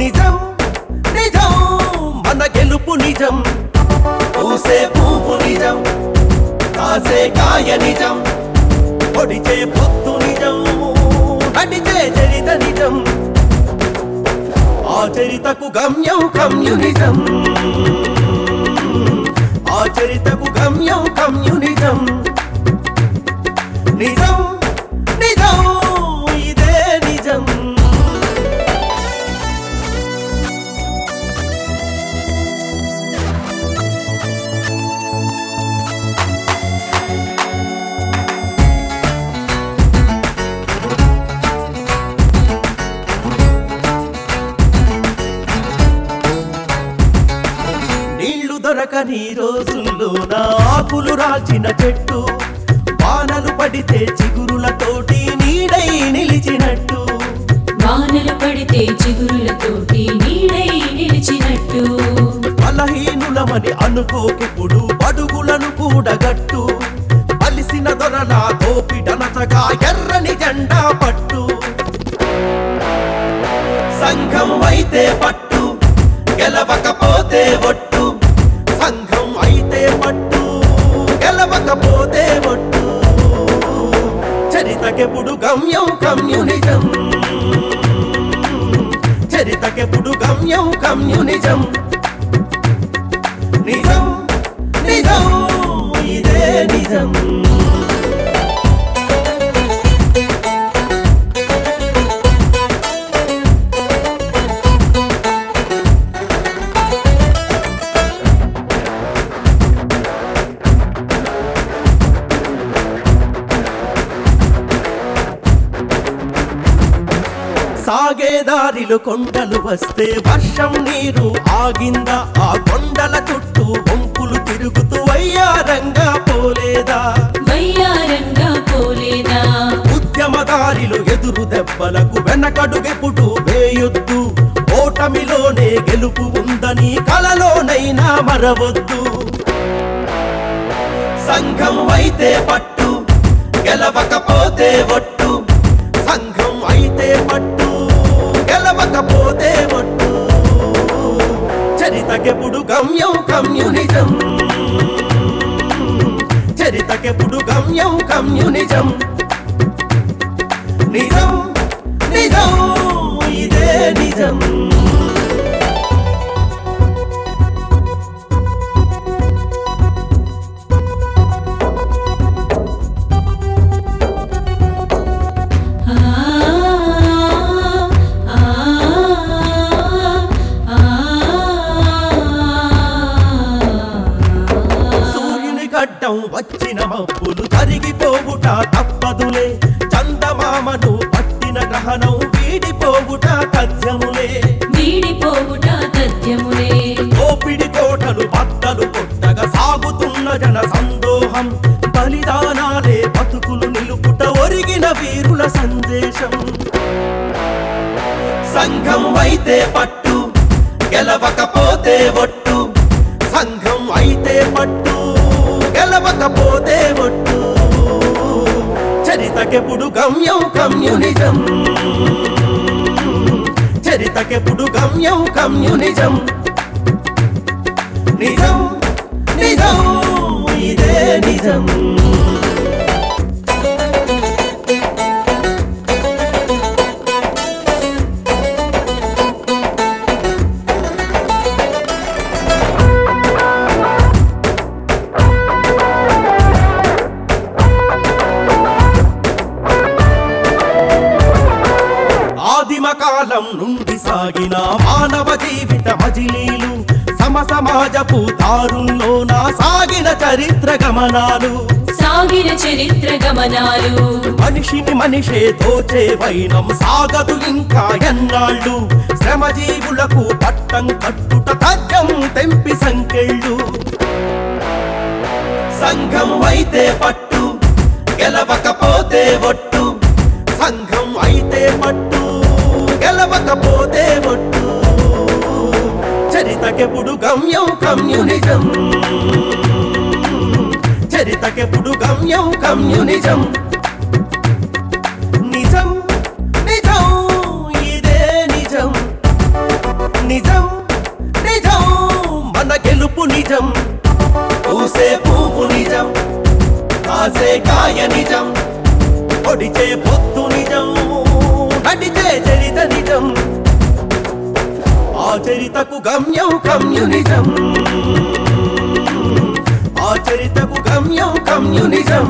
నిజం నిజం మన గెలుపు నిజం పూసే పువ్వు నిజం కాసే కాయ నిజం పొడిచే పొత్తు నిజం నడిచే చరిత నిజం ఆ చరితకు గమ్యం కమ్యూనిజం ఆ చరితకు గమ్యం కమ్యూనిజం నిజం నిజం ఇదే నిజం దొరకని రోజుల్లో నా ఆకులు రాల్చిన చెట్టు వానలు పడితే చిగురులతోటి నీడై నిలిచినట్టు వానలు పడితే చిగురులతోటి నీడై నిలిచినట్టు బలహీనులమని అనుకోకెప్పుడు అడుగులను కూడగట్టు బలిసిన దొరల దోపిడనచగా ఎర్రని జెండా పట్టు సంఘం అయితే పట్టు గెలవకపోతే ఒట్టు సంఘం అయితే పట్టు గెలవకపోతే ఒట్టు చరితకెప్పుడు గమ్యం కమ్యూనిజం చరితకెప్పుడు గమ్యం కమ్యూనిజం నిజం నిజం ఇదే నిజం సాగే దారిలో కొండలు వస్తే వర్షం నీరు ఆగిందా ఆ కొండల చుట్టూ వంపులు తిరుగుతూ వయ్యారంగా పోలేదా ఉద్యమ దారిలో ఎదురు దెబ్బలకు వెనకడుగెప్పుడు వేయొద్దు ఓటమిలోనే గెలుపు ఉందని కలలోనైనా మరవద్దు సంఘం అయితే పట్టు గెలవకపోతే ఒట్టు సంఘం అయితే పట్టు గెలవకపోతే ఒట్టు చరితకెప్పుడు గమ్యం కమ్యూనిజం చరితకెప్పుడు గమ్యం కమ్యూనిజం నిజం నిజం ఇదే నిజం వచ్చిన మబ్బులు కరిగిపోవుట తప్పదులే చందమామను పట్టిన గ్రహణం వీడిపోవుట తథ్యములే ఓపిడి కోటలు బద్దలు కొట్టగా సాగుతున్న జన సందోహం బలిదానాలే బతుకులు నిలుపుట ఒరిగిన వీరుల సందేశం సంఘం అయితే పట్టు గెలవకపోతే ఒట్టు సంఘం అయితే పట్టు గెలవకపోతే ఒట్టు చరితకెప్పుడు గమ్యం కమ్యూనిజం చరితకెప్పుడు గమ్యం కమ్యూనిజం నిజం నిజం ఇదే నిజం కాలం నుండి సాగిన మానవ జీవిత మజిలీలు సమసమాజపు దారుల్లోన సాగిన చరిత్ర గమనాలు మనిషిని మనిషే దోచే వైనం సాగదు ఇంకా ఎన్నాళ్ళు శ్రమజీవులకు పట్టం కట్టుట తథ్యం తెంపి సంకెళ్ళు సంఘం అయితే పట్టు గెలవకపోతే ఒట్టు సంఘం అయితే పట్టు గెలవకపోతే ఒట్టు చరితకెప్పుడు గమ్యం కమ్యూనిజం చరితకెప్పుడు గమ్యం కమ్యూనిజం నిజం నిజం ఇదే నిజం పొడిచే పొత్తు నిజం, నడిచే చరిత నిజం, ఆ చరితకు గమ్యం కమ్యూనిజం, ఆ చరితకు గమ్యం కమ్యూనిజం.